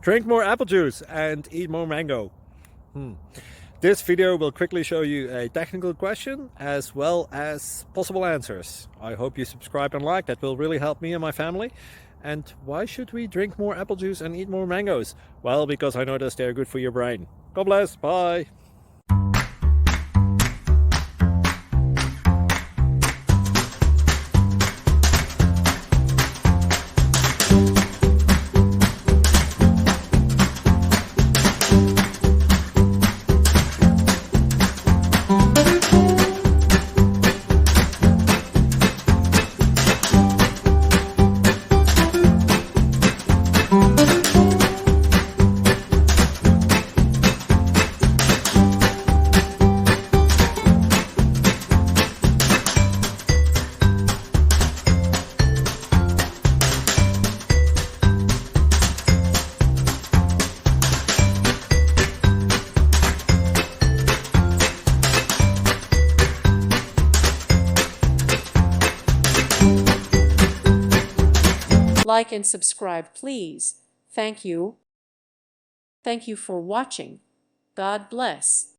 Drink more apple juice and eat more mango. This video will quickly show you a technical question as well as possible answers. I hope you subscribe and like, that will really help me and my family. And why should we drink more apple juice and eat more mangoes? Well, because I noticed they're good for your brain. God bless, bye! Like and subscribe, please. Thank you. Thank you for watching. God bless.